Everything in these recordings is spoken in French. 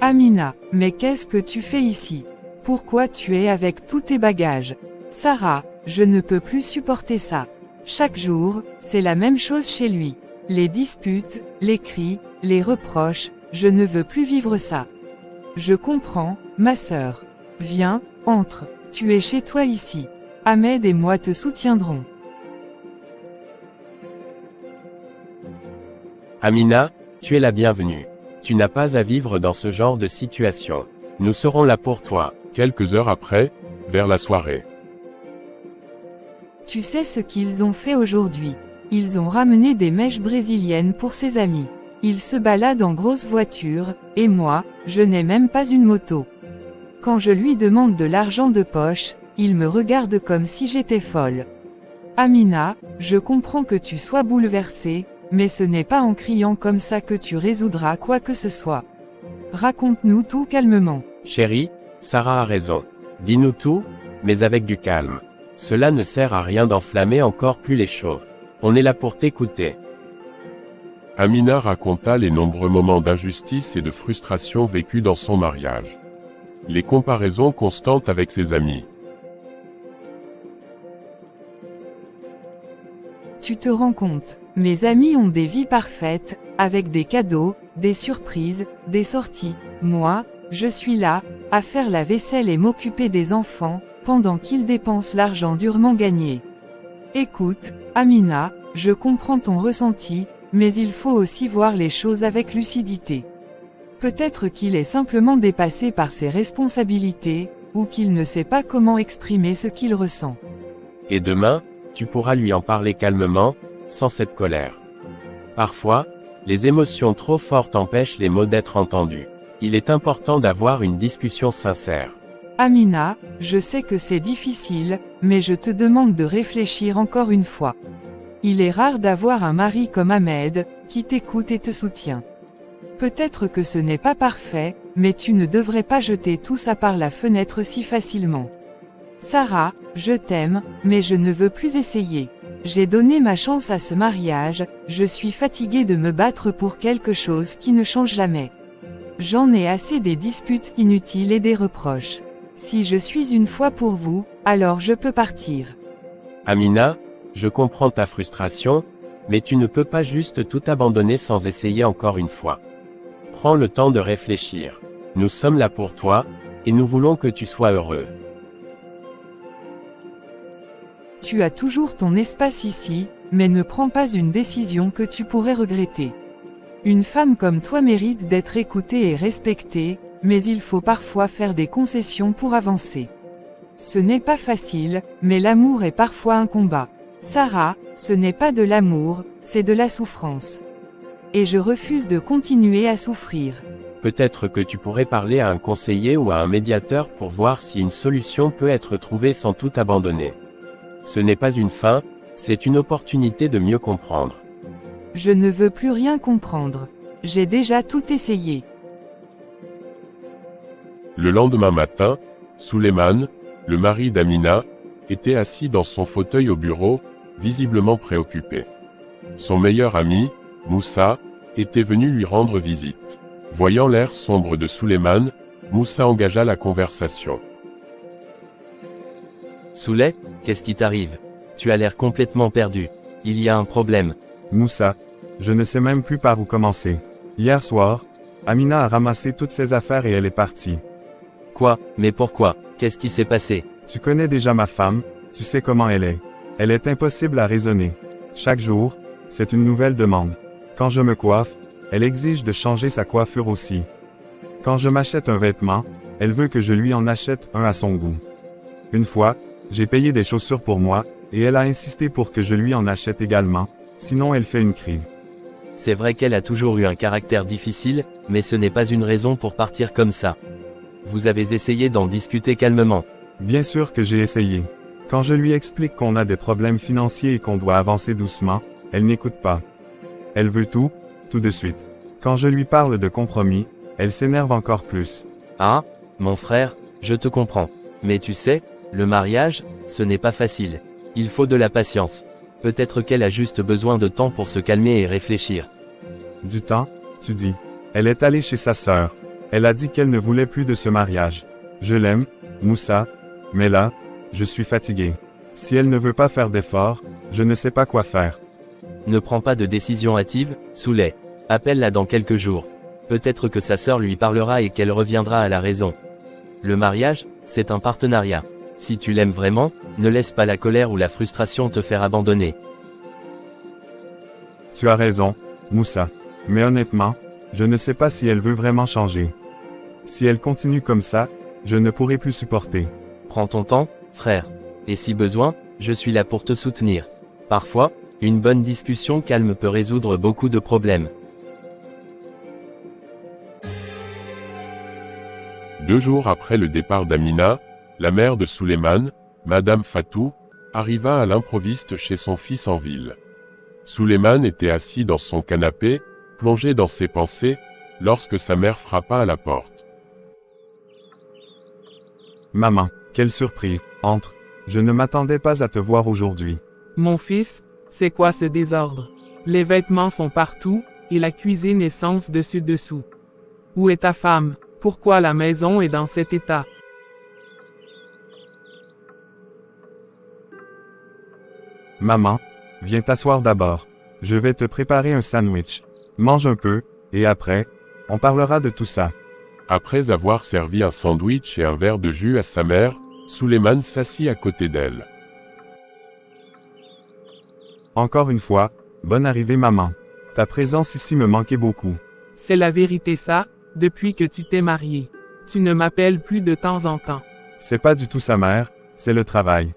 Amina, mais qu'est-ce que tu fais ici? Pourquoi tu es avec tous tes bagages? Sarah, je ne peux plus supporter ça. Chaque jour, c'est la même chose chez lui. Les disputes, les cris, les reproches, je ne veux plus vivre ça. Je comprends, ma sœur. Viens, entre, tu es chez toi ici. Ahmed et moi te soutiendrons. Amina, tu es la bienvenue. Tu n'as pas à vivre dans ce genre de situation. Nous serons là pour toi. Quelques heures après, vers la soirée. Tu sais ce qu'ils ont fait aujourd'hui? Ils ont ramené des mèches brésiliennes pour ses amis. Ils se baladent en grosse voiture, et moi, je n'ai même pas une moto. Quand je lui demande de l'argent de poche, il me regarde comme si j'étais folle. Amina, je comprends que tu sois bouleversée, mais ce n'est pas en criant comme ça que tu résoudras quoi que ce soit. Raconte-nous tout calmement. Chérie, Sarah a raison. Dis-nous tout, mais avec du calme. Cela ne sert à rien d'enflammer encore plus les choses. On est là pour t'écouter. Amina raconta les nombreux moments d'injustice et de frustration vécus dans son mariage. Les comparaisons constantes avec ses amis. Tu te rends compte, mes amis ont des vies parfaites, avec des cadeaux, des surprises, des sorties. Moi, je suis là, à faire la vaisselle et m'occuper des enfants, pendant qu'ils dépensent l'argent durement gagné. Écoute, Amina, je comprends ton ressenti, mais il faut aussi voir les choses avec lucidité. Peut-être qu'il est simplement dépassé par ses responsabilités, ou qu'il ne sait pas comment exprimer ce qu'il ressent. Et demain, tu pourras lui en parler calmement, sans cette colère. Parfois, les émotions trop fortes empêchent les mots d'être entendus. Il est important d'avoir une discussion sincère. Amina, je sais que c'est difficile, mais je te demande de réfléchir encore une fois. Il est rare d'avoir un mari comme Ahmed, qui t'écoute et te soutient. Peut-être que ce n'est pas parfait, mais tu ne devrais pas jeter tout ça par la fenêtre si facilement. Sarah, je t'aime, mais je ne veux plus essayer. J'ai donné ma chance à ce mariage, je suis fatiguée de me battre pour quelque chose qui ne change jamais. J'en ai assez des disputes inutiles et des reproches. Si je suis une fois pour vous, alors je peux partir. Amina, je comprends ta frustration, mais tu ne peux pas juste tout abandonner sans essayer encore une fois. Prends le temps de réfléchir. Nous sommes là pour toi, et nous voulons que tu sois heureux. Tu as toujours ton espace ici, mais ne prends pas une décision que tu pourrais regretter. Une femme comme toi mérite d'être écoutée et respectée, mais il faut parfois faire des concessions pour avancer. Ce n'est pas facile, mais l'amour est parfois un combat. Sarah, ce n'est pas de l'amour, c'est de la souffrance. Et je refuse de continuer à souffrir. Peut-être que tu pourrais parler à un conseiller ou à un médiateur pour voir si une solution peut être trouvée sans tout abandonner. Ce n'est pas une fin, c'est une opportunité de mieux comprendre. Je ne veux plus rien comprendre. J'ai déjà tout essayé. Le lendemain matin, Souleymane, le mari d'Amina, était assis dans son fauteuil au bureau, visiblement préoccupé. Son meilleur ami, Moussa, était venu lui rendre visite. Voyant l'air sombre de Souleymane, Moussa engagea la conversation. Souley, qu'est-ce qui t'arrive? Tu as l'air complètement perdu. Il y a un problème. Moussa, je ne sais même plus par où commencer. Hier soir, Amina a ramassé toutes ses affaires et elle est partie. Quoi? Mais pourquoi? Qu'est-ce qui s'est passé? Tu connais déjà ma femme, tu sais comment elle est. Elle est impossible à raisonner. Chaque jour, c'est une nouvelle demande. Quand je me coiffe, elle exige de changer sa coiffure aussi. Quand je m'achète un vêtement, elle veut que je lui en achète un à son goût. Une fois, j'ai payé des chaussures pour moi, et elle a insisté pour que je lui en achète également, sinon elle fait une crise. C'est vrai qu'elle a toujours eu un caractère difficile, mais ce n'est pas une raison pour partir comme ça. Vous avez essayé d'en discuter calmement. Bien sûr que j'ai essayé. Quand je lui explique qu'on a des problèmes financiers et qu'on doit avancer doucement, elle n'écoute pas. Elle veut tout de suite. Quand je lui parle de compromis, elle s'énerve encore plus. Ah, mon frère, je te comprends. Mais tu sais, le mariage, ce n'est pas facile. Il faut de la patience. Peut-être qu'elle a juste besoin de temps pour se calmer et réfléchir. Du temps, tu dis. Elle est allée chez sa sœur. Elle a dit qu'elle ne voulait plus de ce mariage. Je l'aime, Moussa, mais là, je suis fatigué. Si elle ne veut pas faire d'efforts, je ne sais pas quoi faire. Ne prends pas de décision hâtive, Souley. Appelle-la dans quelques jours. Peut-être que sa sœur lui parlera et qu'elle reviendra à la raison. Le mariage, c'est un partenariat. Si tu l'aimes vraiment, ne laisse pas la colère ou la frustration te faire abandonner. Tu as raison, Moussa. Mais honnêtement, je ne sais pas si elle veut vraiment changer. Si elle continue comme ça, je ne pourrai plus supporter. Prends ton temps, frère. Et si besoin, je suis là pour te soutenir. Parfois, une bonne discussion calme peut résoudre beaucoup de problèmes. 2 jours après le départ d'Amina, la mère de Souleymane, Madame Fatou, arriva à l'improviste chez son fils en ville. Souleymane était assis dans son canapé, plongé dans ses pensées, lorsque sa mère frappa à la porte. Maman, quelle surprise. Entre. Je ne m'attendais pas à te voir aujourd'hui. Mon fils, c'est quoi ce désordre? Les vêtements sont partout, et la cuisine est sens dessus-dessous. Où est ta femme? Pourquoi la maison est dans cet état? Maman, viens t'asseoir d'abord. Je vais te préparer un sandwich. Mange un peu, et après, on parlera de tout ça. Après avoir servi un sandwich et un verre de jus à sa mère, Souleymane s'assit à côté d'elle. Encore une fois, bonne arrivée maman. Ta présence ici me manquait beaucoup. C'est la vérité ça, depuis que tu t'es marié. Tu ne m'appelles plus de temps en temps. C'est pas du tout sa mère, c'est le travail.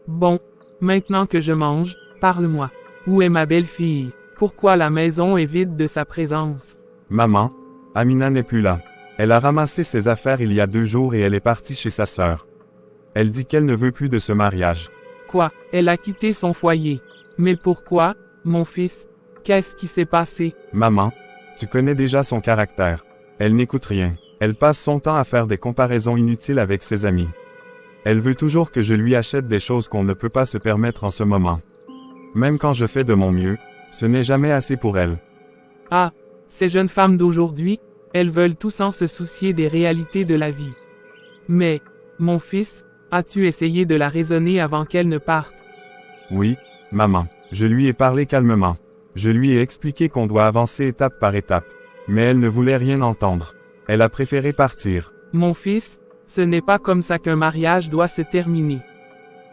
Bon, maintenant que je mange, parle-moi. Où est ma belle-fille? Pourquoi la maison est vide de sa présence? Maman, Amina n'est plus là. Elle a ramassé ses affaires il y a 2 jours et elle est partie chez sa sœur. Elle dit qu'elle ne veut plus de ce mariage. Quoi? Elle a quitté son foyer. Mais pourquoi, mon fils? Qu'est-ce qui s'est passé? Maman, tu connais déjà son caractère. Elle n'écoute rien. Elle passe son temps à faire des comparaisons inutiles avec ses amis. Elle veut toujours que je lui achète des choses qu'on ne peut pas se permettre en ce moment. Même quand je fais de mon mieux, ce n'est jamais assez pour elle. Ah, ces jeunes femmes d'aujourd'hui, elles veulent tout sans se soucier des réalités de la vie. Mais, mon fils, as-tu essayé de la raisonner avant qu'elle ne parte? Oui, maman, je lui ai parlé calmement. Je lui ai expliqué qu'on doit avancer étape par étape. Mais elle ne voulait rien entendre. Elle a préféré partir. Mon fils, ce n'est pas comme ça qu'un mariage doit se terminer.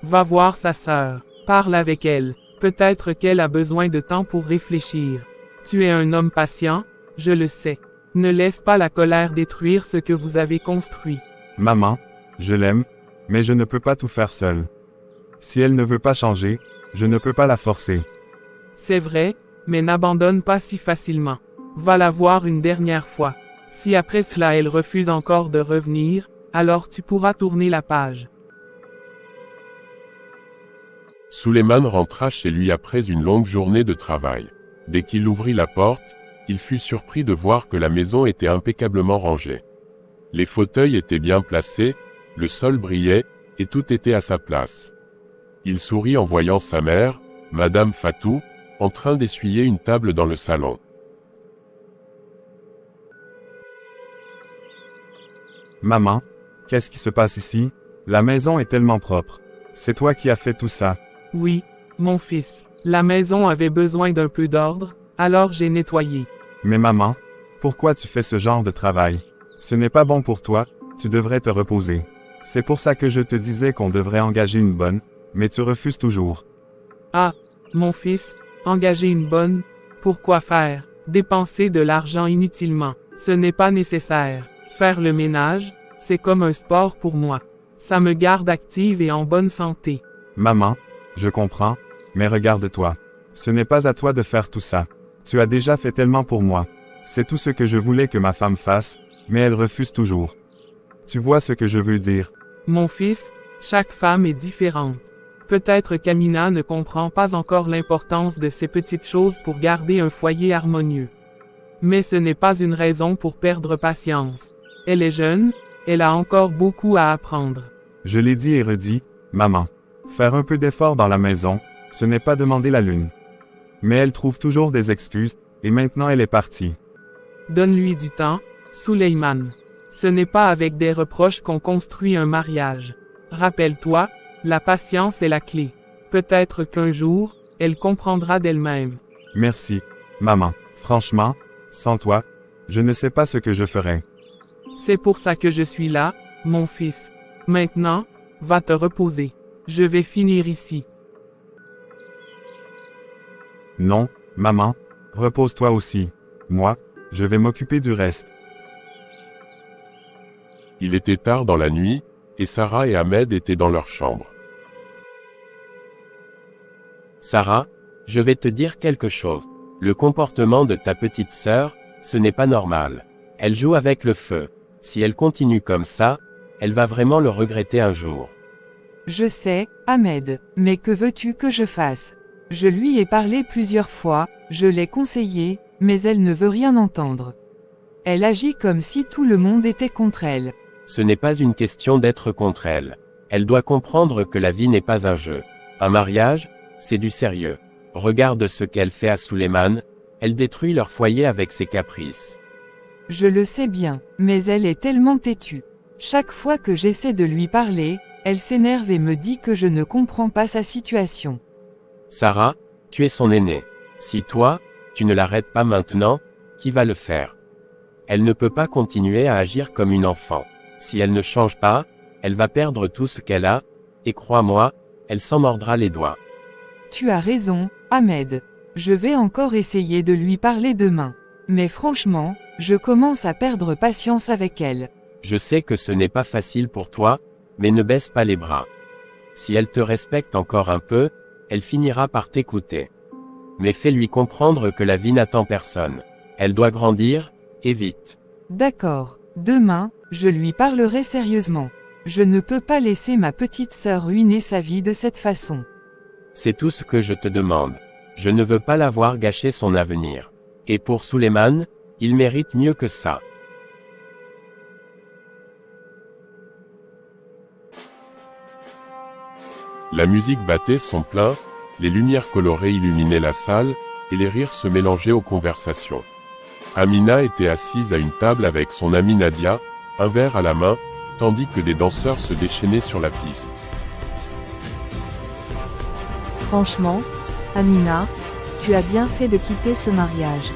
Va voir sa sœur, parle avec elle. Peut-être qu'elle a besoin de temps pour réfléchir. Tu es un homme patient, je le sais. Ne laisse pas la colère détruire ce que vous avez construit. Maman, je l'aime, mais je ne peux pas tout faire seul. Si elle ne veut pas changer, je ne peux pas la forcer. C'est vrai, mais n'abandonne pas si facilement. Va la voir une dernière fois. Si après cela elle refuse encore de revenir, alors tu pourras tourner la page. Souleymane rentra chez lui après une longue journée de travail. Dès qu'il ouvrit la porte, il fut surpris de voir que la maison était impeccablement rangée. Les fauteuils étaient bien placés, le sol brillait, et tout était à sa place. Il sourit en voyant sa mère, Madame Fatou, en train d'essuyer une table dans le salon. Maman, qu'est-ce qui se passe ici? La maison est tellement propre. C'est toi qui as fait tout ça. Oui, mon fils. La maison avait besoin d'un peu d'ordre, alors j'ai nettoyé. Mais maman, pourquoi tu fais ce genre de travail? Ce n'est pas bon pour toi, tu devrais te reposer. C'est pour ça que je te disais qu'on devrait engager une bonne, mais tu refuses toujours. Ah, mon fils, engager une bonne, pourquoi faire? Dépenser de l'argent inutilement, ce n'est pas nécessaire. Faire le ménage, c'est comme un sport pour moi. Ça me garde active et en bonne santé. Maman, je comprends, mais regarde-toi. Ce n'est pas à toi de faire tout ça. Tu as déjà fait tellement pour moi. C'est tout ce que je voulais que ma femme fasse, mais elle refuse toujours. Tu vois ce que je veux dire? Mon fils, chaque femme est différente. Peut-être qu'Amina ne comprend pas encore l'importance de ces petites choses pour garder un foyer harmonieux. Mais ce n'est pas une raison pour perdre patience. Elle est jeune, elle a encore beaucoup à apprendre. Je l'ai dit et redit, maman. Faire un peu d'effort dans la maison, ce n'est pas demander la lune. Mais elle trouve toujours des excuses, et maintenant elle est partie. Donne-lui du temps, Souleymane. Ce n'est pas avec des reproches qu'on construit un mariage. Rappelle-toi, la patience est la clé. Peut-être qu'un jour, elle comprendra d'elle-même. Merci, maman. Franchement, sans toi, je ne sais pas ce que je ferais. C'est pour ça que je suis là, mon fils. Maintenant, va te reposer. Je vais finir ici. Non, maman, repose-toi aussi. Moi, je vais m'occuper du reste. Il était tard dans la nuit, et Sarah et Ahmed étaient dans leur chambre. Sarah, je vais te dire quelque chose. Le comportement de ta petite sœur, ce n'est pas normal. Elle joue avec le feu. Si elle continue comme ça, elle va vraiment le regretter un jour. Je sais, Ahmed, mais que veux-tu que je fasse? Je lui ai parlé plusieurs fois, je l'ai conseillé, mais elle ne veut rien entendre. Elle agit comme si tout le monde était contre elle. Ce n'est pas une question d'être contre elle. Elle doit comprendre que la vie n'est pas un jeu. Un mariage, c'est du sérieux. Regarde ce qu'elle fait à Suleiman, elle détruit leur foyer avec ses caprices. Je le sais bien, mais elle est tellement têtue. Chaque fois que j'essaie de lui parler, elle s'énerve et me dit que je ne comprends pas sa situation. Sarah, tu es son aînée. Si toi, tu ne l'arrêtes pas maintenant, qui va le faire? Elle ne peut pas continuer à agir comme une enfant. Si elle ne change pas, elle va perdre tout ce qu'elle a, et crois-moi, elle s'en mordra les doigts. Tu as raison, Ahmed. Je vais encore essayer de lui parler demain. Mais franchement, je commence à perdre patience avec elle. Je sais que ce n'est pas facile pour toi, mais ne baisse pas les bras. Si elle te respecte encore un peu, elle finira par t'écouter. Mais fais-lui comprendre que la vie n'attend personne. Elle doit grandir, et vite. D'accord, demain, je lui parlerai sérieusement. Je ne peux pas laisser ma petite sœur ruiner sa vie de cette façon. C'est tout ce que je te demande. Je ne veux pas la voir gâcher son avenir. Et pour Suleiman, il mérite mieux que ça. La musique battait son plein, les lumières colorées illuminaient la salle, et les rires se mélangeaient aux conversations. Amina était assise à une table avec son amie Nadia, un verre à la main, tandis que des danseurs se déchaînaient sur la piste. Franchement, Amina, tu as bien fait de quitter ce mariage.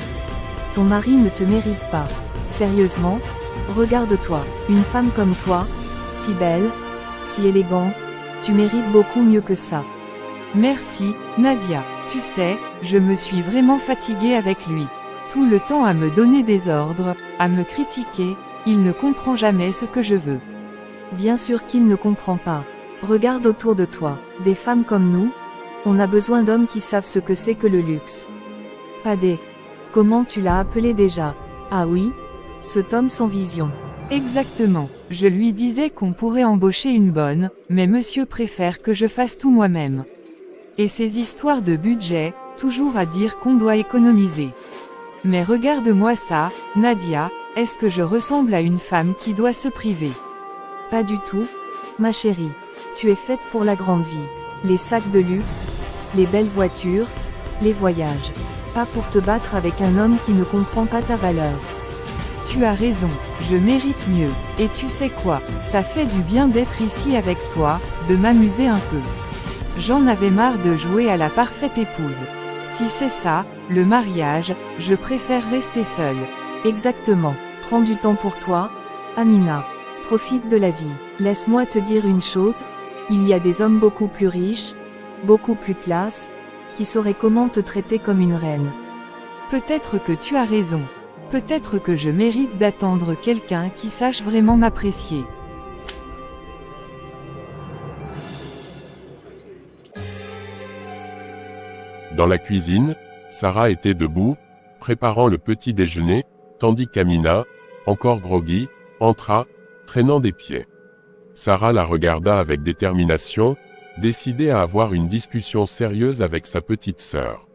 Ton mari ne te mérite pas. Sérieusement, regarde-toi, une femme comme toi, si belle, si élégante, tu mérites beaucoup mieux que ça. Merci, Nadia. Tu sais, je me suis vraiment fatiguée avec lui. Tout le temps à me donner des ordres, à me critiquer, il ne comprend jamais ce que je veux. Bien sûr qu'il ne comprend pas. Regarde autour de toi, des femmes comme nous, on a besoin d'hommes qui savent ce que c'est que le luxe. Padé. Comment tu l'as appelé déjà? Ah oui? Cet homme sans vision. Exactement. Je lui disais qu'on pourrait embaucher une bonne, mais monsieur préfère que je fasse tout moi-même. Et ces histoires de budget, toujours à dire qu'on doit économiser. Mais regarde-moi ça, Nadia, est-ce que je ressemble à une femme qui doit se priver? Pas du tout, ma chérie. Tu es faite pour la grande vie. Les sacs de luxe, les belles voitures, les voyages. Pas pour te battre avec un homme qui ne comprend pas ta valeur. Tu as raison, je mérite mieux. Et tu sais quoi, ça fait du bien d'être ici avec toi, de m'amuser un peu. J'en avais marre de jouer à la parfaite épouse. Si c'est ça, le mariage, je préfère rester seule. Exactement. Prends du temps pour toi, Amina. Profite de la vie. Laisse-moi te dire une chose, il y a des hommes beaucoup plus riches, beaucoup plus classe, qui sauraient comment te traiter comme une reine. Peut-être que tu as raison. Peut-être que je mérite d'attendre quelqu'un qui sache vraiment m'apprécier. Dans la cuisine, Sarah était debout, préparant le petit déjeuner, tandis qu'Amina, encore groggy, entra, traînant des pieds. Sarah la regarda avec détermination, décidée à avoir une discussion sérieuse avec sa petite sœur.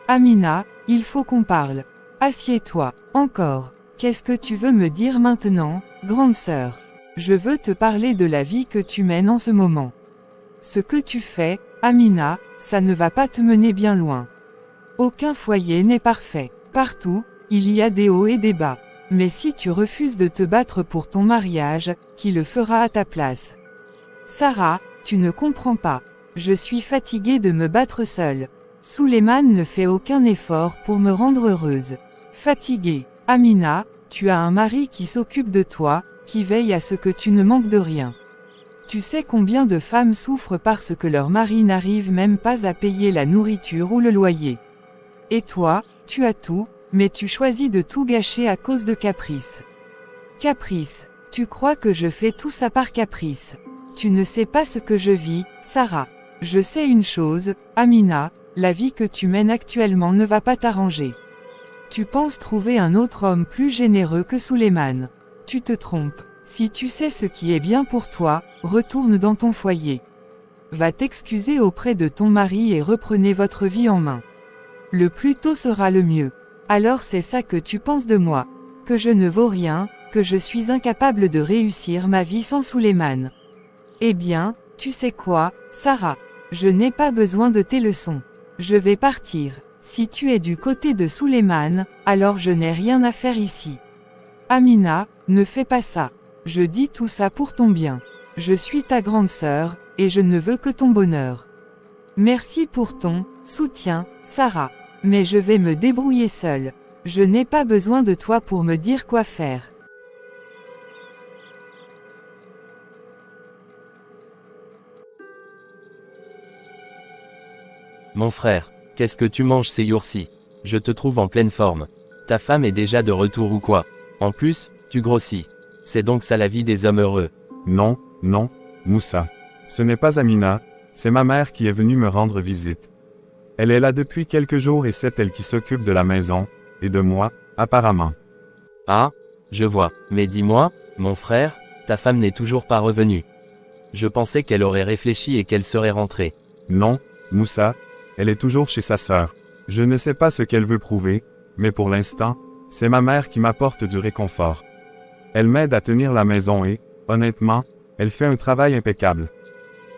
Amina, il faut qu'on parle. Assieds-toi, encore. Qu'est-ce que tu veux me dire maintenant, grande sœur? Je veux te parler de la vie que tu mènes en ce moment. Ce que tu fais, Amina, ça ne va pas te mener bien loin. Aucun foyer n'est parfait. Partout, il y a des hauts et des bas. Mais si tu refuses de te battre pour ton mariage, qui le fera à ta place? Sarah, tu ne comprends pas. Je suis fatiguée de me battre seule. Souleymane ne fait aucun effort pour me rendre heureuse. Fatiguée. Amina, tu as un mari qui s'occupe de toi, qui veille à ce que tu ne manques de rien. Tu sais combien de femmes souffrent parce que leur mari n'arrive même pas à payer la nourriture ou le loyer. Et toi, tu as tout, mais tu choisis de tout gâcher à cause de caprice. Caprice. Tu crois que je fais tout ça par caprice. Tu ne sais pas ce que je vis, Sarah. Je sais une chose, Amina, la vie que tu mènes actuellement ne va pas t'arranger. Tu penses trouver un autre homme plus généreux que Souleymane. Tu te trompes. Si tu sais ce qui est bien pour toi, retourne dans ton foyer. Va t'excuser auprès de ton mari et reprenez votre vie en main. Le plus tôt sera le mieux. Alors c'est ça que tu penses de moi. Que je ne vaux rien, que je suis incapable de réussir ma vie sans Souleymane. Eh bien, tu sais quoi, Sarah? Je n'ai pas besoin de tes leçons. Je vais partir. Si tu es du côté de Souleymane, alors je n'ai rien à faire ici. Amina, ne fais pas ça. Je dis tout ça pour ton bien. Je suis ta grande sœur, et je ne veux que ton bonheur. Merci pour ton soutien, Sarah. Mais je vais me débrouiller seule. Je n'ai pas besoin de toi pour me dire quoi faire. Mon frère, qu'est-ce que tu manges ces jours-ci? Je te trouve en pleine forme. Ta femme est déjà de retour ou quoi? En plus, tu grossis. C'est donc ça la vie des hommes heureux. Non, non, Moussa. Ce n'est pas Amina, c'est ma mère qui est venue me rendre visite. Elle est là depuis quelques jours et c'est elle qui s'occupe de la maison, et de moi, apparemment. Ah, je vois. Mais dis-moi, mon frère, ta femme n'est toujours pas revenue. Je pensais qu'elle aurait réfléchi et qu'elle serait rentrée. Non, Moussa, elle est toujours chez sa sœur. Je ne sais pas ce qu'elle veut prouver, mais pour l'instant, c'est ma mère qui m'apporte du réconfort. Elle m'aide à tenir la maison et, honnêtement, elle fait un travail impeccable.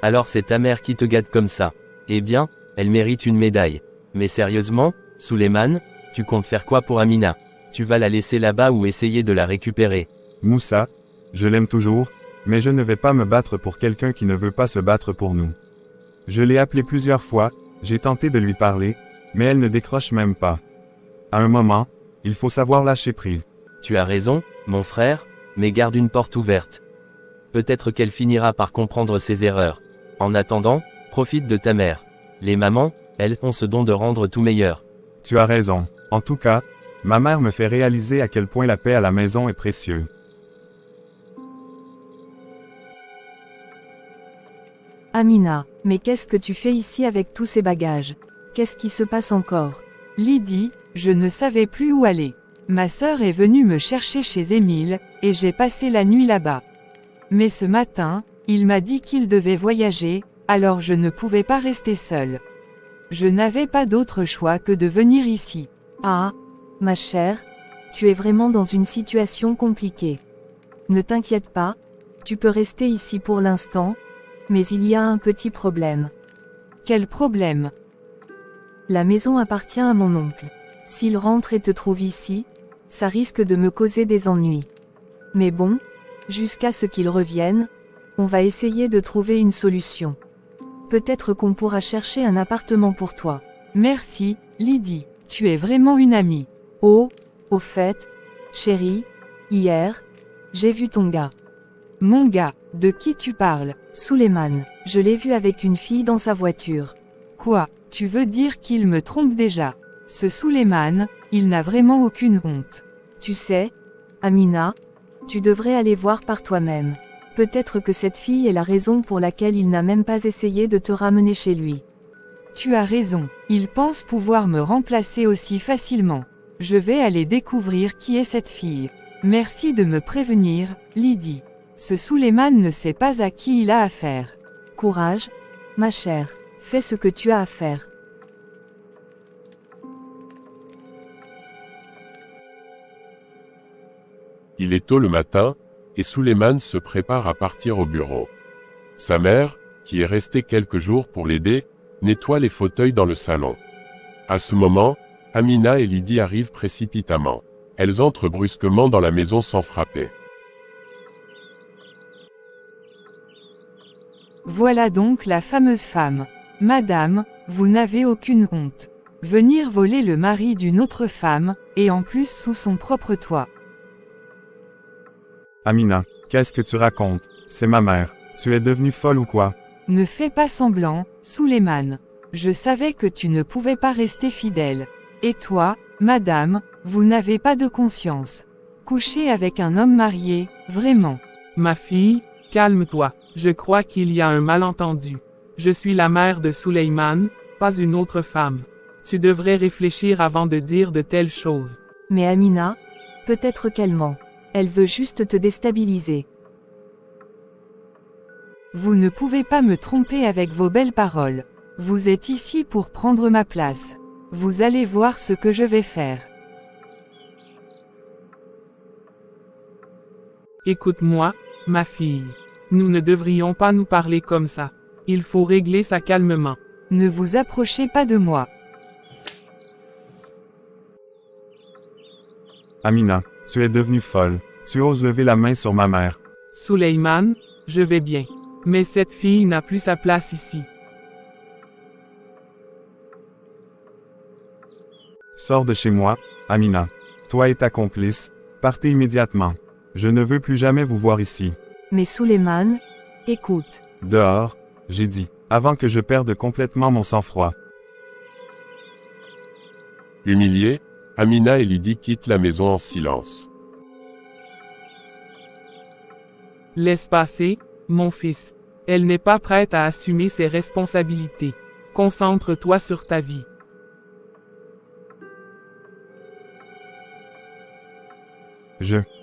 Alors c'est ta mère qui te gâte comme ça. Eh bien, elle mérite une médaille. Mais sérieusement, Souleymane, tu comptes faire quoi pour Amina? Tu vas la laisser là-bas ou essayer de la récupérer? Moussa, je l'aime toujours, mais je ne vais pas me battre pour quelqu'un qui ne veut pas se battre pour nous. Je l'ai appelée plusieurs fois, j'ai tenté de lui parler, mais elle ne décroche même pas. À un moment, il faut savoir lâcher prise. Tu as raison, mon frère, mais garde une porte ouverte. Peut-être qu'elle finira par comprendre ses erreurs. En attendant, profite de ta mère. Les mamans, elles ont ce don de rendre tout meilleur. Tu as raison. En tout cas, ma mère me fait réaliser à quel point la paix à la maison est précieuse. Amina, mais qu'est-ce que tu fais ici avec tous ces bagages? Qu'est-ce qui se passe encore? Lydie, je ne savais plus où aller. Ma sœur est venue me chercher chez Émile, et j'ai passé la nuit là-bas. Mais ce matin, il m'a dit qu'il devait voyager, alors je ne pouvais pas rester seule. Je n'avais pas d'autre choix que de venir ici. Ah, ma chère, tu es vraiment dans une situation compliquée. Ne t'inquiète pas, tu peux rester ici pour l'instant, mais il y a un petit problème. Quel problème? La maison appartient à mon oncle. S'il rentre et te trouve ici, ça risque de me causer des ennuis. Mais bon, jusqu'à ce qu'il revienne, on va essayer de trouver une solution. Peut-être qu'on pourra chercher un appartement pour toi. Merci, Lydie, tu es vraiment une amie. Oh, au fait, chérie, hier, j'ai vu ton gars. Mon gars, de qui tu parles? Souleymane, je l'ai vu avec une fille dans sa voiture. Quoi, tu veux dire qu'il me trompe déjà? Ce Souleymane, il n'a vraiment aucune honte. Tu sais, Amina, tu devrais aller voir par toi-même. Peut-être que cette fille est la raison pour laquelle il n'a même pas essayé de te ramener chez lui. Tu as raison, il pense pouvoir me remplacer aussi facilement. Je vais aller découvrir qui est cette fille. Merci de me prévenir, Lydie. Ce Souleymane ne sait pas à qui il a affaire. Courage, ma chère, fais ce que tu as à faire. Il est tôt le matin, et Souleymane se prépare à partir au bureau. Sa mère, qui est restée quelques jours pour l'aider, nettoie les fauteuils dans le salon. À ce moment, Amina et Lydie arrivent précipitamment. Elles entrent brusquement dans la maison sans frapper. Voilà donc la fameuse femme. Madame, vous n'avez aucune honte. Venir voler le mari d'une autre femme, et en plus sous son propre toit. Amina, qu'est-ce que tu racontes? C'est ma mère. Tu es devenue folle ou quoi? Ne fais pas semblant, Souleymane. Je savais que tu ne pouvais pas rester fidèle. Et toi, madame, vous n'avez pas de conscience. Coucher avec un homme marié, vraiment. Ma fille, calme-toi. Je crois qu'il y a un malentendu. Je suis la mère de Souleymane, pas une autre femme. Tu devrais réfléchir avant de dire de telles choses. Mais Amina, peut-être qu'elle ment. Elle veut juste te déstabiliser. Vous ne pouvez pas me tromper avec vos belles paroles. Vous êtes ici pour prendre ma place. Vous allez voir ce que je vais faire. Écoute-moi, ma fille. Nous ne devrions pas nous parler comme ça. Il faut régler ça calmement. Ne vous approchez pas de moi. Amina, tu es devenue folle. Tu oses lever la main sur ma mère. Souleymane, je vais bien. Mais cette fille n'a plus sa place ici. Sors de chez moi, Amina. Toi et ta complice, partez immédiatement. Je ne veux plus jamais vous voir ici. Mais Souleymane, écoute. Dehors, j'ai dit, avant que je perde complètement mon sang-froid. Humiliés, Amina et Lydie quittent la maison en silence. Laisse passer, mon fils. Elle n'est pas prête à assumer ses responsabilités. Concentre-toi sur ta vie.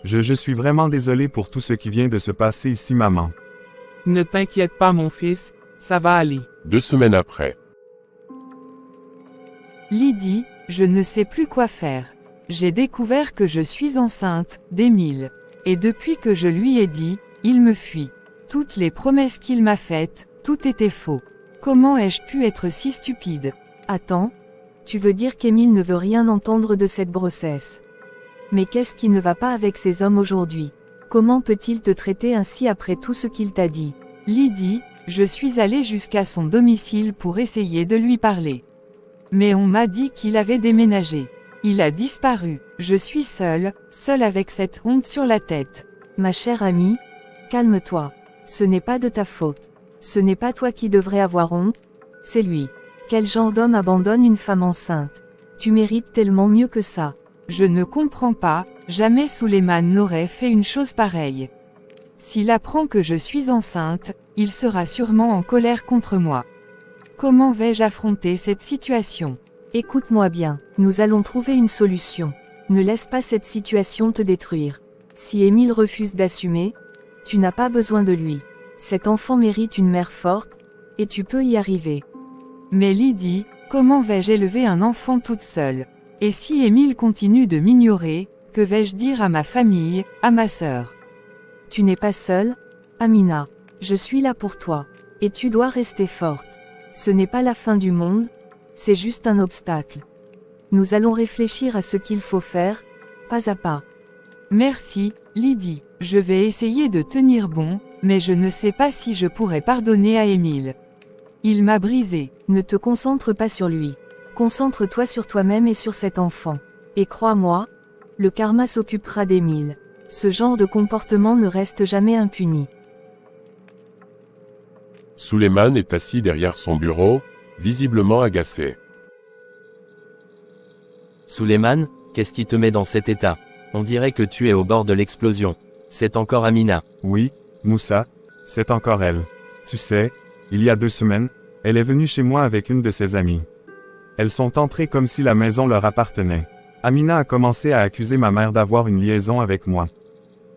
Je suis vraiment désolé pour tout ce qui vient de se passer ici, maman. Ne t'inquiète pas, mon fils, ça va aller. 2 semaines après. Lydie, je ne sais plus quoi faire. J'ai découvert que je suis enceinte, d'Émile. Et depuis que je lui ai dit, il me fuit. Toutes les promesses qu'il m'a faites, tout était faux. Comment ai-je pu être si stupide? Attends. Tu veux dire qu'Émile ne veut rien entendre de cette grossesse? Mais qu'est-ce qui ne va pas avec ces hommes aujourd'hui? Comment peut-il te traiter ainsi après tout ce qu'il t'a dit? Lydie, je suis allée jusqu'à son domicile pour essayer de lui parler. Mais on m'a dit qu'il avait déménagé. Il a disparu. Je suis seule avec cette honte sur la tête. Ma chère amie, calme-toi. Ce n'est pas de ta faute. Ce n'est pas toi qui devrais avoir honte, c'est lui. Quel genre d'homme abandonne une femme enceinte? Tu mérites tellement mieux que ça. Je ne comprends pas, jamais Souleymane n'aurait fait une chose pareille. S'il apprend que je suis enceinte, il sera sûrement en colère contre moi. Comment vais-je affronter cette situation? Écoute-moi bien, nous allons trouver une solution. Ne laisse pas cette situation te détruire. Si Émile refuse d'assumer, tu n'as pas besoin de lui. Cet enfant mérite une mère forte, et tu peux y arriver. Mais Lydie, comment vais-je élever un enfant toute seule? Et si Émile continue de m'ignorer, que vais-je dire à ma famille, à ma sœur? Tu n'es pas seule, Amina. Je suis là pour toi. Et tu dois rester forte. Ce n'est pas la fin du monde, c'est juste un obstacle. Nous allons réfléchir à ce qu'il faut faire, pas à pas. Merci, Lydie. Je vais essayer de tenir bon, mais je ne sais pas si je pourrai pardonner à Émile. Il m'a brisé. Ne te concentre pas sur lui. Concentre-toi sur toi-même et sur cet enfant. Et crois-moi, le karma s'occupera d'Émile. Ce genre de comportement ne reste jamais impuni. Souleymane est assis derrière son bureau, visiblement agacé. Souleymane, qu'est-ce qui te met dans cet état? On dirait que tu es au bord de l'explosion. C'est encore Amina. Oui, Moussa, c'est encore elle. Tu sais, il y a 2 semaines, elle est venue chez moi avec une de ses amies. Elles sont entrées comme si la maison leur appartenait. Amina a commencé à accuser ma mère d'avoir une liaison avec moi.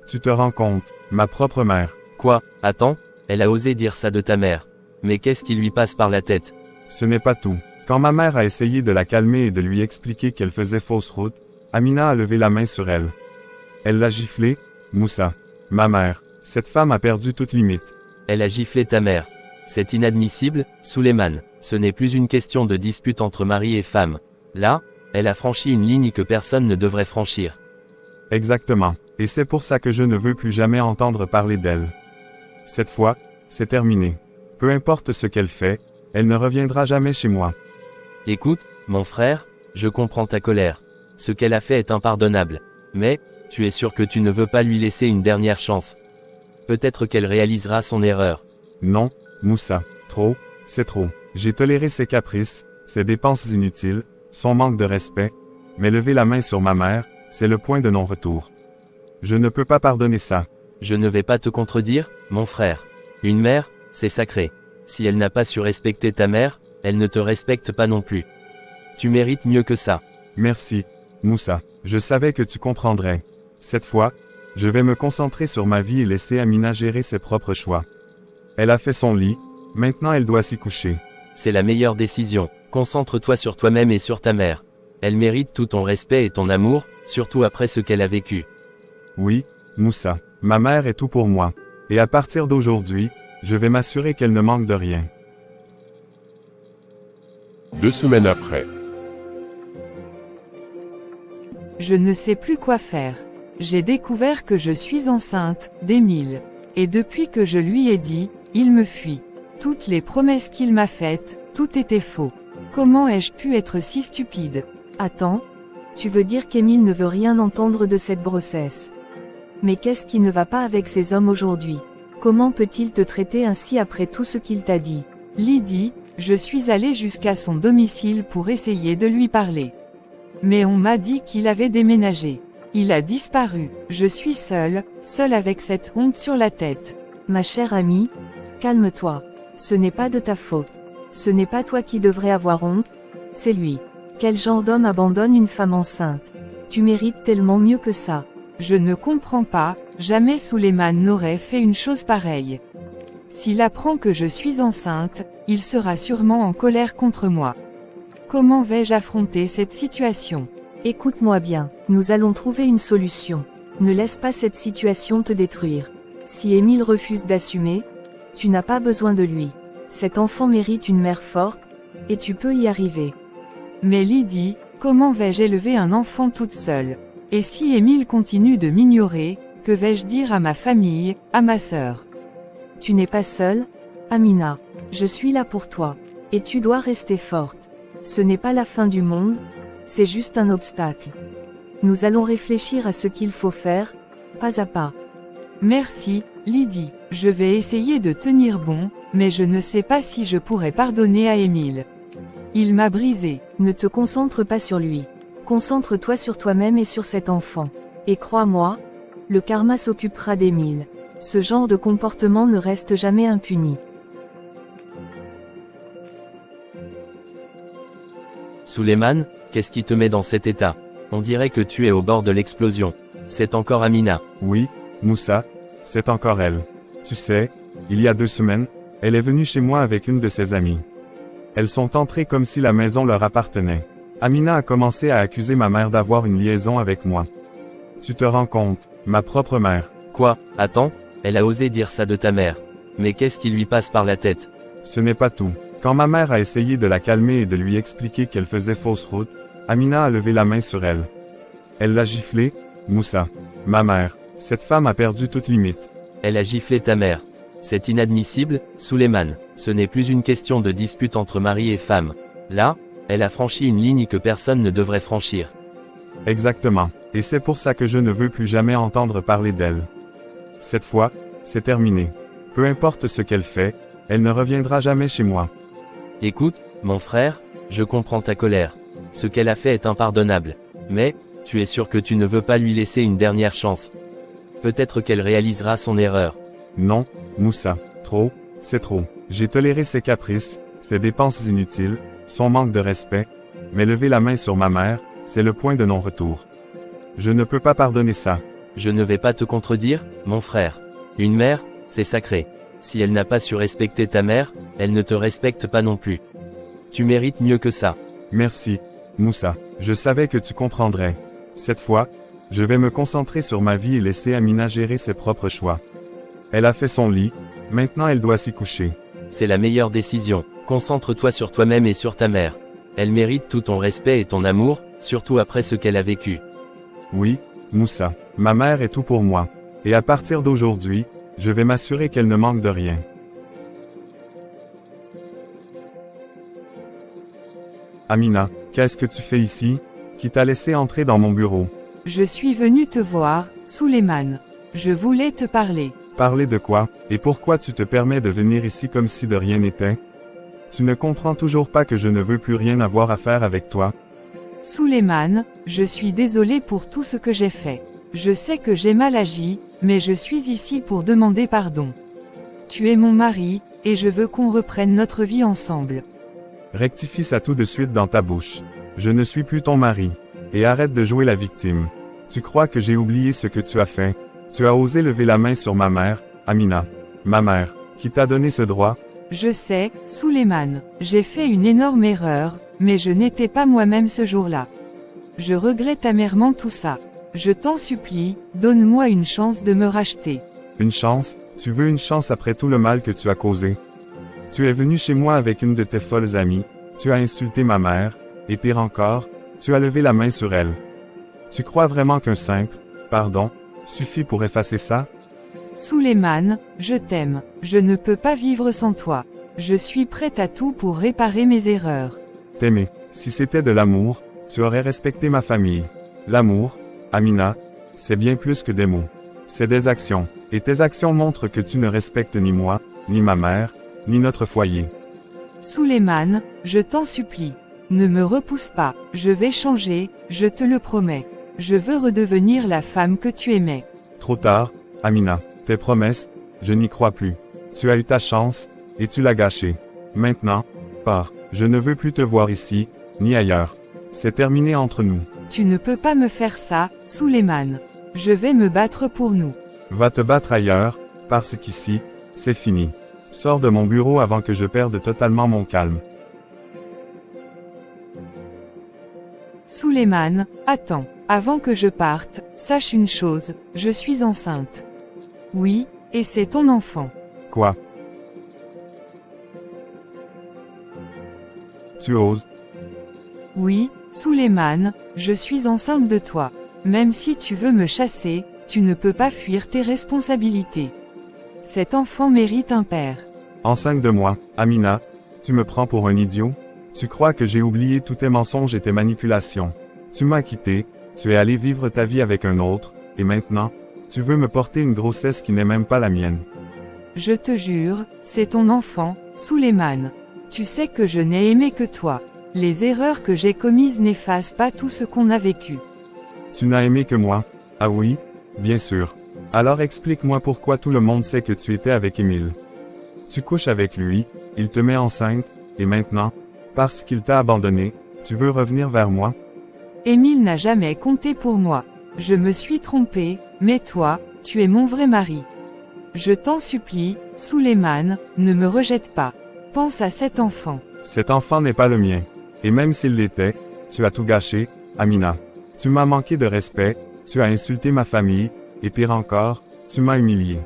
Tu te rends compte, ma propre mère. Quoi? Attends, elle a osé dire ça de ta mère. Mais qu'est-ce qui lui passe par la tête? Ce n'est pas tout. Quand ma mère a essayé de la calmer et de lui expliquer qu'elle faisait fausse route, Amina a levé la main sur elle. Elle l'a giflée, Moussa. Ma mère, cette femme a perdu toute limite. Elle a giflé ta mère. C'est inadmissible, Souleymane. Ce n'est plus une question de dispute entre mari et femme. Là, elle a franchi une ligne que personne ne devrait franchir. Exactement. Et c'est pour ça que je ne veux plus jamais entendre parler d'elle. Cette fois, c'est terminé. Peu importe ce qu'elle fait, elle ne reviendra jamais chez moi. Écoute, mon frère, je comprends ta colère. Ce qu'elle a fait est impardonnable. Mais, tu es sûr que tu ne veux pas lui laisser une dernière chance. Peut-être qu'elle réalisera son erreur. Non, Moussa. Trop, c'est trop. J'ai toléré ses caprices, ses dépenses inutiles, son manque de respect, mais lever la main sur ma mère, c'est le point de non-retour. Je ne peux pas pardonner ça. Je ne vais pas te contredire, mon frère. Une mère, c'est sacré. Si elle n'a pas su respecter ta mère, elle ne te respecte pas non plus. Tu mérites mieux que ça. Merci, Moussa. Je savais que tu comprendrais. Cette fois, je vais me concentrer sur ma vie et laisser Amina gérer ses propres choix. Elle a fait son lit, maintenant elle doit s'y coucher. C'est la meilleure décision. Concentre-toi sur toi-même et sur ta mère. Elle mérite tout ton respect et ton amour, surtout après ce qu'elle a vécu. Oui, Moussa. Ma mère est tout pour moi. Et à partir d'aujourd'hui, je vais m'assurer qu'elle ne manque de rien. 2 semaines après. Je ne sais plus quoi faire. J'ai découvert que je suis enceinte, d'Émile. Et depuis que je lui ai dit, il me fuit. Toutes les promesses qu'il m'a faites, tout était faux. Comment ai-je pu être si stupide? Attends. Tu veux dire qu'Émile ne veut rien entendre de cette grossesse? Mais qu'est-ce qui ne va pas avec ces hommes aujourd'hui? Comment peut-il te traiter ainsi après tout ce qu'il t'a dit? Lydie, je suis allée jusqu'à son domicile pour essayer de lui parler. Mais on m'a dit qu'il avait déménagé. Il a disparu. Je suis seule avec cette honte sur la tête. Ma chère amie, calme-toi. Ce n'est pas de ta faute. Ce n'est pas toi qui devrais avoir honte, c'est lui. Quel genre d'homme abandonne une femme enceinte? Tu mérites tellement mieux que ça. Je ne comprends pas, jamais Souleymane n'aurait fait une chose pareille. S'il apprend que je suis enceinte, il sera sûrement en colère contre moi. Comment vais-je affronter cette situation? Écoute-moi bien, nous allons trouver une solution. Ne laisse pas cette situation te détruire. Si Émile refuse d'assumer, tu n'as pas besoin de lui. Cet enfant mérite une mère forte, et tu peux y arriver. Mais Lydie, comment vais-je élever un enfant toute seule? Et si Émile continue de m'ignorer, que vais-je dire à ma famille, à ma sœur? Tu n'es pas seule, Amina. Je suis là pour toi. Et tu dois rester forte. Ce n'est pas la fin du monde, c'est juste un obstacle. Nous allons réfléchir à ce qu'il faut faire, pas à pas. Merci, Lydie. Je vais essayer de tenir bon, mais je ne sais pas si je pourrai pardonner à Émile. Il m'a brisé. Ne te concentre pas sur lui. Concentre-toi sur toi-même et sur cet enfant. Et crois-moi, le karma s'occupera d'Émile. Ce genre de comportement ne reste jamais impuni. Souleymane, qu'est-ce qui te met dans cet état? On dirait que tu es au bord de l'explosion. C'est encore Amina. Oui, Moussa, c'est encore elle. Tu sais, il y a 2 semaines, elle est venue chez moi avec une de ses amies. Elles sont entrées comme si la maison leur appartenait. Amina a commencé à accuser ma mère d'avoir une liaison avec moi. Tu te rends compte, ma propre mère. Quoi? Attends, elle a osé dire ça de ta mère. Mais qu'est-ce qui lui passe par la tête? Ce n'est pas tout. Quand ma mère a essayé de la calmer et de lui expliquer qu'elle faisait fausse route, Amina a levé la main sur elle. Elle l'a giflée, Moussa. Ma mère, cette femme a perdu toute limite. Elle a giflé ta mère. C'est inadmissible, Souleymane. Ce n'est plus une question de dispute entre mari et femme. Là, elle a franchi une ligne que personne ne devrait franchir. Exactement. Et c'est pour ça que je ne veux plus jamais entendre parler d'elle. Cette fois, c'est terminé. Peu importe ce qu'elle fait, elle ne reviendra jamais chez moi. Écoute, mon frère, je comprends ta colère. Ce qu'elle a fait est impardonnable. Mais, tu es sûr que tu ne veux pas lui laisser une dernière chance. Peut-être qu'elle réalisera son erreur. Non, Moussa. Trop, c'est trop. J'ai toléré ses caprices, ses dépenses inutiles, son manque de respect, mais lever la main sur ma mère, c'est le point de non-retour. Je ne peux pas pardonner ça. Je ne vais pas te contredire, mon frère. Une mère, c'est sacré. Si elle n'a pas su respecter ta mère, elle ne te respecte pas non plus. Tu mérites mieux que ça. Merci, Moussa. Je savais que tu comprendrais. Cette fois, je vais me concentrer sur ma vie et laisser Amina gérer ses propres choix. Elle a fait son lit, maintenant elle doit s'y coucher. C'est la meilleure décision. Concentre-toi sur toi-même et sur ta mère. Elle mérite tout ton respect et ton amour, surtout après ce qu'elle a vécu. Oui, Moussa. Ma mère est tout pour moi. Et à partir d'aujourd'hui, je vais m'assurer qu'elle ne manque de rien. Amina, qu'est-ce que tu fais ici? Qui t'a laissé entrer dans mon bureau? Je suis venu te voir, Souleymane. Je voulais te parler. Parler de quoi? Et pourquoi tu te permets de venir ici comme si de rien n'était? Tu ne comprends toujours pas que je ne veux plus rien avoir à faire avec toi? Souleymane, je suis désolé pour tout ce que j'ai fait. Je sais que j'ai mal agi, mais je suis ici pour demander pardon. Tu es mon mari, et je veux qu'on reprenne notre vie ensemble. Rectifie ça tout de suite dans ta bouche. Je ne suis plus ton mari. Et arrête de jouer la victime. Tu crois que j'ai oublié ce que tu as fait? Tu as osé lever la main sur ma mère, Amina. Ma mère, qui t'a donné ce droit? Je sais, Souleymane, j'ai fait une énorme erreur, mais je n'étais pas moi-même ce jour-là. Je regrette amèrement tout ça. Je t'en supplie, donne-moi une chance de me racheter. Une chance? Tu veux une chance après tout le mal que tu as causé? Tu es venu chez moi avec une de tes folles amies, tu as insulté ma mère, et pire encore, tu as levé la main sur elle. Tu crois vraiment qu'un simple pardon suffit pour effacer ça? Souleymane, je t'aime, je ne peux pas vivre sans toi. Je suis prête à tout pour réparer mes erreurs. T'aimer, si c'était de l'amour, tu aurais respecté ma famille. L'amour, Amina, c'est bien plus que des mots. C'est des actions, et tes actions montrent que tu ne respectes ni moi, ni ma mère, ni notre foyer. Souleymane, je t'en supplie. Ne me repousse pas, je vais changer, je te le promets. Je veux redevenir la femme que tu aimais. Trop tard, Amina, tes promesses, je n'y crois plus. Tu as eu ta chance, et tu l'as gâchée. Maintenant, pars, je ne veux plus te voir ici, ni ailleurs. C'est terminé entre nous. Tu ne peux pas me faire ça, Souleymane. Je vais me battre pour nous. Va te battre ailleurs, parce qu'ici, c'est fini. Sors de mon bureau avant que je perde totalement mon calme. Souleymane, attends, avant que je parte, sache une chose, je suis enceinte. Oui, et c'est ton enfant. Quoi? Tu oses? Oui, Souleymane, je suis enceinte de toi. Même si tu veux me chasser, tu ne peux pas fuir tes responsabilités. Cet enfant mérite un père. Enceinte de moi, Amina, tu me prends pour un idiot? Tu crois que j'ai oublié tous tes mensonges et tes manipulations? Tu m'as quitté, tu es allé vivre ta vie avec un autre, et maintenant, tu veux me porter une grossesse qui n'est même pas la mienne. Je te jure, c'est ton enfant, Souleymane. Tu sais que je n'ai aimé que toi. Les erreurs que j'ai commises n'effacent pas tout ce qu'on a vécu. Tu n'as aimé que moi? Ah oui? Bien sûr. Alors explique-moi pourquoi tout le monde sait que tu étais avec Émile. Tu couches avec lui, il te met enceinte, et maintenant, parce qu'il t'a abandonné, tu veux revenir vers moi? Émile n'a jamais compté pour moi. Je me suis trompée, mais toi, tu es mon vrai mari. Je t'en supplie, Souleymane, ne me rejette pas. Pense à cet enfant. Cet enfant n'est pas le mien. Et même s'il l'était, tu as tout gâché, Amina. Tu m'as manqué de respect, tu as insulté ma famille, et pire encore, tu m'as humilié.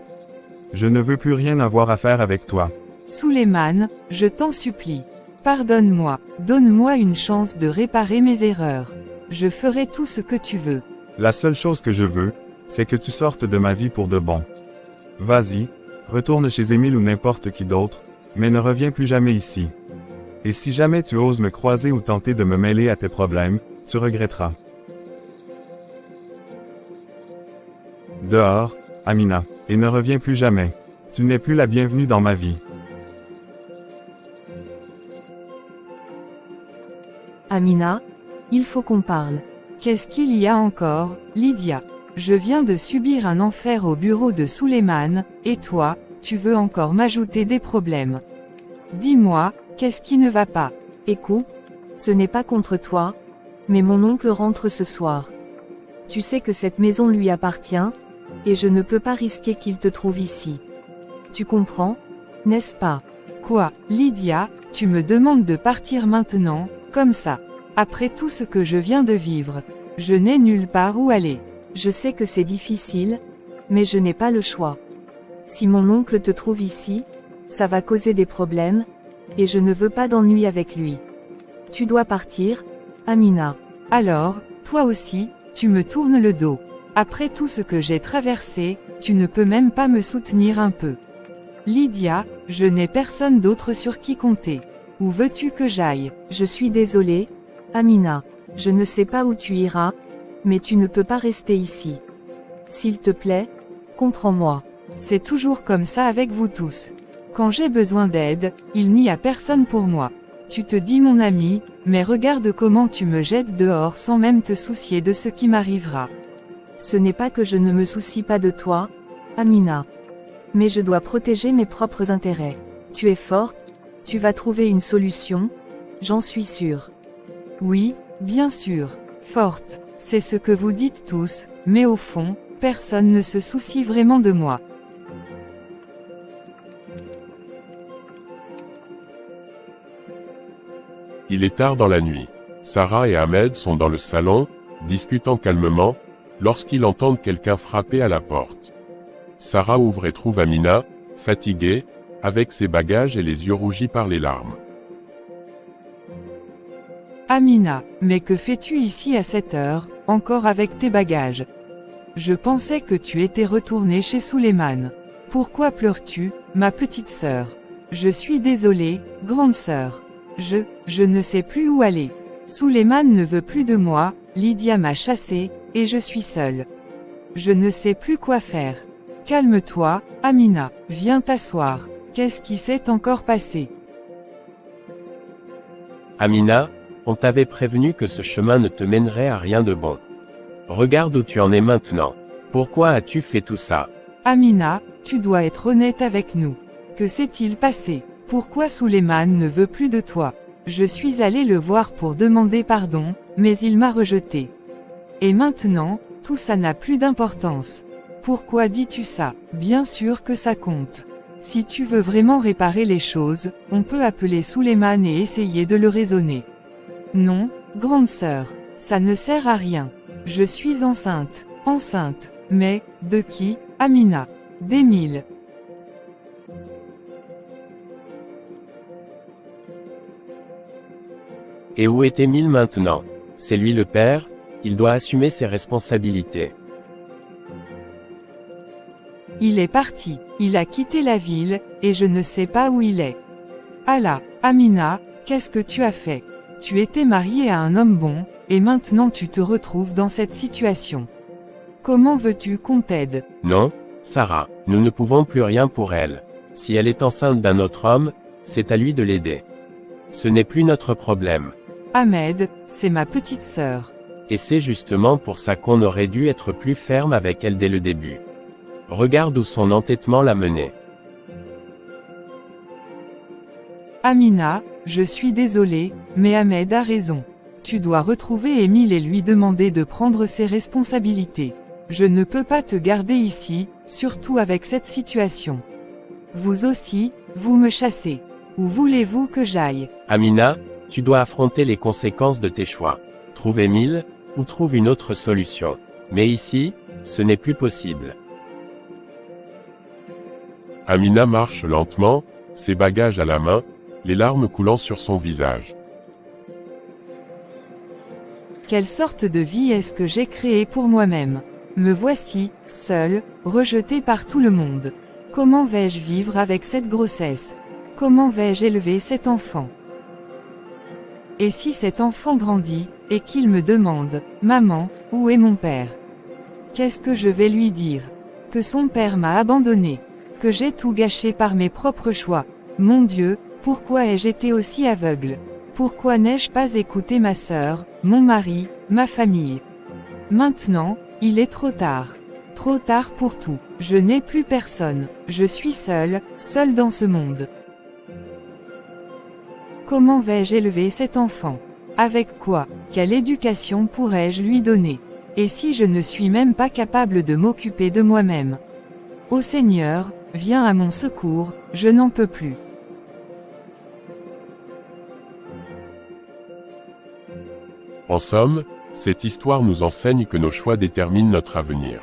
Je ne veux plus rien avoir à faire avec toi. Souleymane, je t'en supplie. Pardonne-moi, donne-moi une chance de réparer mes erreurs. Je ferai tout ce que tu veux. La seule chose que je veux, c'est que tu sortes de ma vie pour de bon. Vas-y, retourne chez Émile ou n'importe qui d'autre, mais ne reviens plus jamais ici. Et si jamais tu oses me croiser ou tenter de me mêler à tes problèmes, tu regretteras. Dehors, Amina, et ne reviens plus jamais. Tu n'es plus la bienvenue dans ma vie. Amina, il faut qu'on parle. Qu'est-ce qu'il y a encore, Lydia? Je viens de subir un enfer au bureau de Souleymane, et toi, tu veux encore m'ajouter des problèmes. Dis-moi, qu'est-ce qui ne va pas? Écoute, ce n'est pas contre toi, mais mon oncle rentre ce soir. Tu sais que cette maison lui appartient, et je ne peux pas risquer qu'il te trouve ici. Tu comprends, n'est-ce pas? Quoi, Lydia, tu me demandes de partir maintenant, comme ça? Après tout ce que je viens de vivre, je n'ai nulle part où aller. Je sais que c'est difficile, mais je n'ai pas le choix. Si mon oncle te trouve ici, ça va causer des problèmes, et je ne veux pas d'ennui avec lui. Tu dois partir, Amina. Alors, toi aussi, tu me tournes le dos. Après tout ce que j'ai traversé, tu ne peux même pas me soutenir un peu. Lydia, je n'ai personne d'autre sur qui compter. Où veux-tu que j'aille? Je suis désolée, Amina. Je ne sais pas où tu iras, mais tu ne peux pas rester ici. S'il te plaît, comprends-moi. C'est toujours comme ça avec vous tous. Quand j'ai besoin d'aide, il n'y a personne pour moi. Tu te dis mon ami, mais regarde comment tu me jettes dehors sans même te soucier de ce qui m'arrivera. Ce n'est pas que je ne me soucie pas de toi, Amina. Mais je dois protéger mes propres intérêts. Tu es forte, tu vas trouver une solution, j'en suis sûre. Oui, bien sûr, forte, c'est ce que vous dites tous, mais au fond, personne ne se soucie vraiment de moi. Il est tard dans la nuit. Sarah et Ahmed sont dans le salon, discutant calmement, lorsqu'ils entendent quelqu'un frapper à la porte. Sarah ouvre et trouve Amina, fatiguée, avec ses bagages et les yeux rougis par les larmes. Amina, mais que fais-tu ici à cette heure, encore avec tes bagages? Je pensais que tu étais retournée chez Souleymane. Pourquoi pleures-tu, ma petite sœur? Je suis désolée, grande sœur. Je ne sais plus où aller. Souleymane ne veut plus de moi, Lydia m'a chassée, et je suis seule. Je ne sais plus quoi faire. Calme-toi, Amina, viens t'asseoir. Qu'est-ce qui s'est encore passé? Amina, on t'avait prévenu que ce chemin ne te mènerait à rien de bon. Regarde où tu en es maintenant. Pourquoi as-tu fait tout ça? Amina, tu dois être honnête avec nous. Que s'est-il passé? Pourquoi Souleymane ne veut plus de toi? Je suis allée le voir pour demander pardon, mais il m'a rejeté. Et maintenant, tout ça n'a plus d'importance. Pourquoi dis-tu ça? Bien sûr que ça compte. Si tu veux vraiment réparer les choses, on peut appeler Souleymane et essayer de le raisonner. Non, grande sœur, ça ne sert à rien. Je suis enceinte. Enceinte. Mais, de qui? Amina. d'Émile. Et où est Émile maintenant? C'est lui le père, il doit assumer ses responsabilités. Il est parti, il a quitté la ville, et je ne sais pas où il est. Allah, Amina, qu'est-ce que tu as fait? Tu étais mariée à un homme bon, et maintenant tu te retrouves dans cette situation. Comment veux-tu qu'on t'aide? Non, Sarah, nous ne pouvons plus rien pour elle. Si elle est enceinte d'un autre homme, c'est à lui de l'aider. Ce n'est plus notre problème. Ahmed, c'est ma petite sœur. Et c'est justement pour ça qu'on aurait dû être plus ferme avec elle dès le début. Regarde où son entêtement l'a menée. Amina, je suis désolée, mais Ahmed a raison. Tu dois retrouver Émile et lui demander de prendre ses responsabilités. Je ne peux pas te garder ici, surtout avec cette situation. Vous aussi, vous me chassez. Où voulez-vous que j'aille? Amina, tu dois affronter les conséquences de tes choix. Trouve Émile, ou trouve une autre solution. Mais ici, ce n'est plus possible. Amina marche lentement, ses bagages à la main, les larmes coulant sur son visage. Quelle sorte de vie est-ce que j'ai créée pour moi-même? Me voici, seule, rejetée par tout le monde. Comment vais-je vivre avec cette grossesse? Comment vais-je élever cet enfant? Et si cet enfant grandit, et qu'il me demande, « Maman, où est mon père ?» Qu'est-ce que je vais lui dire? Que son père m'a abandonné. Que j'ai tout gâché par mes propres choix. Mon Dieu, pourquoi ai-je été aussi aveugle? Pourquoi n'ai-je pas écouté ma sœur, mon mari, ma famille? Maintenant, il est trop tard. Trop tard pour tout. Je n'ai plus personne. Je suis seule, seule dans ce monde. Comment vais-je élever cet enfant? Avec quoi? Quelle éducation pourrais-je lui donner? Et si je ne suis même pas capable de m'occuper de moi-même? Ô Seigneur, viens à mon secours, je n'en peux plus. En somme, cette histoire nous enseigne que nos choix déterminent notre avenir.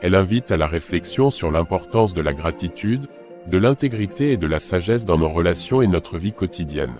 Elle invite à la réflexion sur l'importance de la gratitude, de l'intégrité et de la sagesse dans nos relations et notre vie quotidienne.